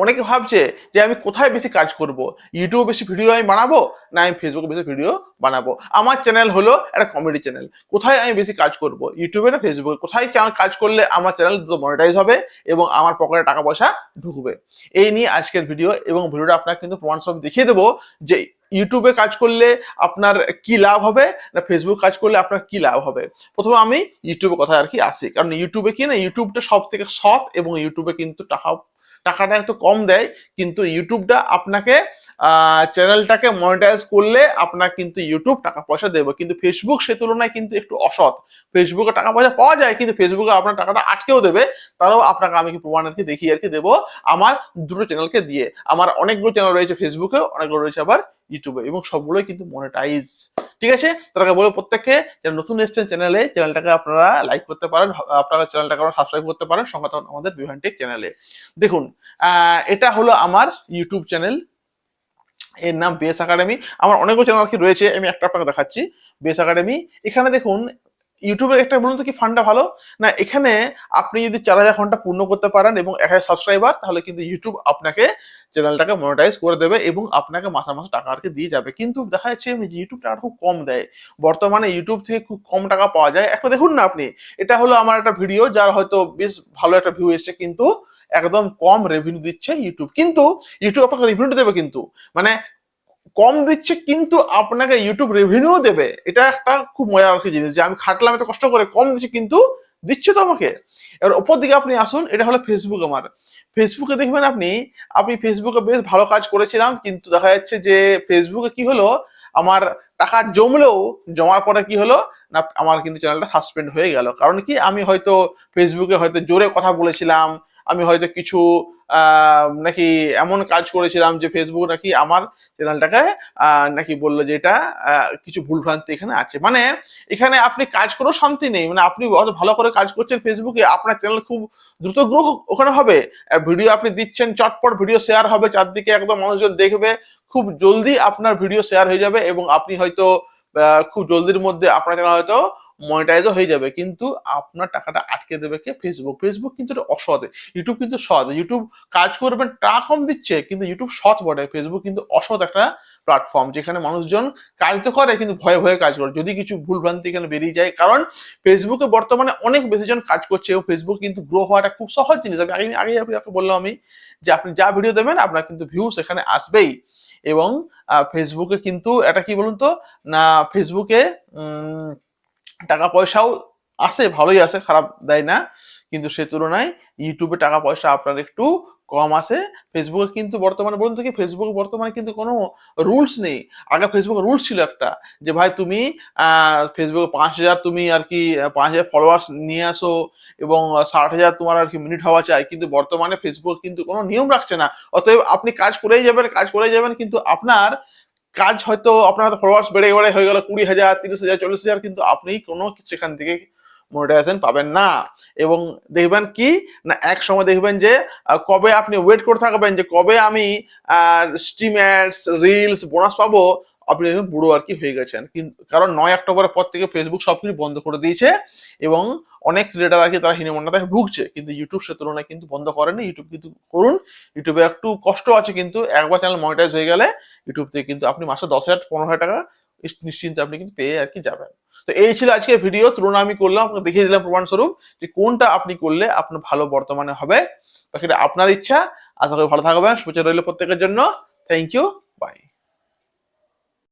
অনেকে ভাবছে যে আমি কোথায় বেশি কাজ করব, ইউটিউবে বেশি ভিডিও আমি বানাবো না আমি ফেসবুকে বেশি ভিডিও বানাবো। আমার চ্যানেল হলো একটা কমেডি চ্যানেল, কোথায় আমি বেশি কাজ করব, ইউটিউবে না ফেসবুকে, কোথায় কাজ করলে আমার চ্যানেল দ্রুত মনিটাইজ হবে এবং আমার পকেটে টাকা পয়সা ঢুকবে। এই নিয়ে আজকের ভিডিও, এবং ভিডিওটা আপনাকে কিন্তু প্রমাণ সব দেখিয়ে দেবো যে ইউটিউবে কাজ করলে আপনার কি লাভ হবে না ফেসবুক কাজ করলে আপনার কি লাভ হবে। প্রথমে আমি ইউটিউবের কথা আর কি আসি, কারণ ইউটিউবে কি না, ইউটিউবটা সব থেকে সৎ, এবং ইউটিউবে কিন্তু টাকাটা একটু কম দেয়, কিন্তু ইউটিউবটা আপনাকে চ্যানেলটাকে মনিটাইজ করলে আপনার কিন্তু ইউটিউব টাকা পয়সা দেবে, কিন্তু ফেসবুক সে তুলনায় কিন্তু একটু অসৎ। ফেসবুকে টাকা পয়সা পাওয়া যায়, কিন্তু ফেসবুকে আপনার টাকাটা আটকেও দেবে। তারাও আপনাকে আমি কি প্রমাণ আর কি দেখিয়ে আর কি দেবো আমার দুটো চ্যানেলকে দিয়ে। আমার অনেকগুলো চ্যানেল রয়েছে ফেসবুকে, অনেকগুলো রয়েছে আবার ইউটিউবে, এবং সবগুলোই কিন্তু মনিটাইজ। ঠিক আছে, তাকে বলবো প্রত্যেককে যারা নতুন এসেছেন চ্যানেলে, চ্যানেলটাকে আপনারা লাইক করতে পারেন, আপনারা চ্যানেলটাকে সাবস্ক্রাইব করতে পারেন, সঙ্গে থাকুন আমাদের বিহান টেক চ্যানেলে। দেখুন এটা হলো আমার ইউটিউব চ্যানেল, এর নাম বেস একাডেমি। আমার অনেকগুলো চ্যানেল কি রয়েছে, আমি একটা আপনাকে দেখাচ্ছি। বেস একাডেমি, এখানে দেখুন ইউটিউবের একটা বলুন তো কি ফান্ডা ভালো না, এখানে আপনি যদি 4000 ঘন্টা পূর্ণ করতে পারেন এবং 1000 সাবস্ক্রাইবার, তাহলে কিন্তু ইউটিউব আপনাকে চ্যানেলটাকে মনিটাইজ করে দেবে এবং আপনাকে মাসে মাসে টাকা আর কি দিয়ে যাবে। কিন্তু দেখা যাচ্ছে যে ইউটিউব টাকা খুব কম দেয়, বর্তমানে ইউটিউব থেকে খুব কম টাকা পাওয়া যায়। একটা দেখুন না আপনি, এটা হলো আমার একটা ভিডিও যার হয়তো বেশ ভালো একটা ভিউ এসছে, কিন্তু একদম কম রেভিনিউ দিচ্ছে ইউটিউব। কিন্তু ইউটিউব আপনাকে রেভিনিউ দেবে, কিন্তু মানে কম দিচ্ছে কিন্তু আপনাকে ইউটিউব রেভিনিউ দেবে। এটা একটা খুব মজার একটা জিনিস যে আমি খাটলাম এত কষ্ট করে, কম দিচ্ছে কিন্তু দিচ্ছে তো আমাকে। এবার ওপর দিকে আপনি আসুন, এটা হলো ফেসবুক। আমার ফেসবুকে দেখবেন আপনি ফেসবুকে বেশ ভালো কাজ করেছিলাম, কিন্তু দেখা যাচ্ছে যে ফেসবুকে কি হলো, আমার টাকা জমলেও জমার পরে কি হলো না, আমার কিন্তু চ্যানেলটা সাসপেন্ড হয়ে গেল। কারণ কি, আমি হয়তো ফেসবুকে হয়তো জোরে কথা বলেছিলাম, আমি হয়তো কিছু নাকি এমন কাজ করেছিলাম যে ফেসবুক নাকি আমার চ্যানেলটাকে নাকি বললো যে এটা কিছু ভুলভ্রান্তি এখানে আছে। মানে এখানে আপনি কাজ করেও শান্তি নেই, মানে আপনি অত ভালো করে কাজ করছেন ফেসবুকে, আপনার চ্যানেল খুব দ্রুত গ্রো ওখানে হবে, ভিডিও আপনি দিচ্ছেন, চটপট ভিডিও শেয়ার হবে, চারদিকে একদম মানুষজন দেখবে, খুব জলদি আপনার ভিডিও শেয়ার হয়ে যাবে এবং আপনি হয়তো খুব জলদির মধ্যে আপনার চ্যানেল হয়তো মনিটাইজও হয়ে যাবে। কিন্তু আপনার টাকাটা আটকে দেবে কে, ফেসবুক। ফেসবুক কিন্তু অসৎ, ইউটিউব কিন্তু সৎ। ইউটিউব কাজ করবেন টাকা কম দিচ্ছে, কিন্তু ইউটিউব সৎ বটে, ফেসবুক কিন্তু অসৎ একটা প্ল্যাটফর্ম, যেখানে মানুষজন কাজ তো করে কিন্তু ভয়ে ভয়ে কাজ করে, যদি কিছু ভুল ভ্রান্তি এখানে বেরিয়ে যায়। কারণ ফেসবুকে বর্তমানে অনেক বেশি জন কাজ করছে এবং ফেসবুক কিন্তু গ্রো হওয়াটা খুব সহজ জিনিস। আগে আপনাকে বললাম আমি যে আপনি যা ভিডিও দেবেন আপনার কিন্তু ভিউ সেখানে আসবেই। এবং ফেসবুকে কিন্তু এটা কি বলুন তো না, ফেসবুকে টাকা পয়সাও আসে, ভালোই আসে, খারাপ দেয় না, কিন্তু সে তুলনায় ইউটিউবে টাকা পয়সা আপনার একটু কম আসে। ফেসবুকে কিন্তু বর্তমানে বলুন তো কি, ফেসবুকে বর্তমানে কিন্তু কোনো রুলস নেই। আগে ফেসবুকে রুলস ছিল একটা, যে ভাই তুমি ফেসবুকে 5000 তুমি আর কি 5000 ফলোয়ার্স নিয়ে আসো এবং 60,000 তোমার আর কি মিনিট হওয়া চাই, কিন্তু বর্তমানে ফেসবুক কিন্তু কোনো নিয়ম রাখছে না। অতএব আপনি কাজ করেই যাবেন, কিন্তু আপনার কাজ হয়তো আপনার ফলোয়ার্স বেড়ে হয়ে গেল 20,000, 30,000, 40,000, কিন্তু আপনি কোনো সেখান থেকে মনিটাইজেশন পাবেন না। এবং দেখবেন কি না, এক সময় দেখবেন যে কবে আপনি ওয়েট করে থাকবেন যে কবে আমি স্ট্রিম অ্যাডস, রিলস, বোনাস পাবো, আপনি দেখবেন বুড়ো আর কি হয়ে গেছেন। কিন্তু কারণ 9 অক্টোবরের পর থেকে ফেসবুক সবকিছু বন্ধ করে দিয়েছে এবং অনেক ক্রিয়েটার আর কি তারা হীনমন্যতায় ভুগছে, কিন্তু ইউটিউব সে তুলনায় কিন্তু বন্ধ করেনি। ইউটিউব কিন্তু করুন, ইউটিউবে একটু কষ্ট আছে, কিন্তু একবার চ্যানেল মনিটাইজ হয়ে গেলে ইউটিউব থেকে কিন্তু আপনি মাসে 10,000, 15,000 টাকা নিশ্চিন্তে আপনি কিন্তু পেয়ে আর কি যাবেন। তো এই ছিল আজকের ভিডিও, তুলনা আমি করলাম, আপনাকে দেখিয়ে দিলাম প্রমাণস্বরূপ যে কোনটা আপনি করলে আপনার ভালো বর্তমানে হবে, বাকিটা আপনার ইচ্ছা। আশা করি ভালো থাকবেন, শুভেচ্ছা রইল প্রত্যেকের জন্য। Thank you.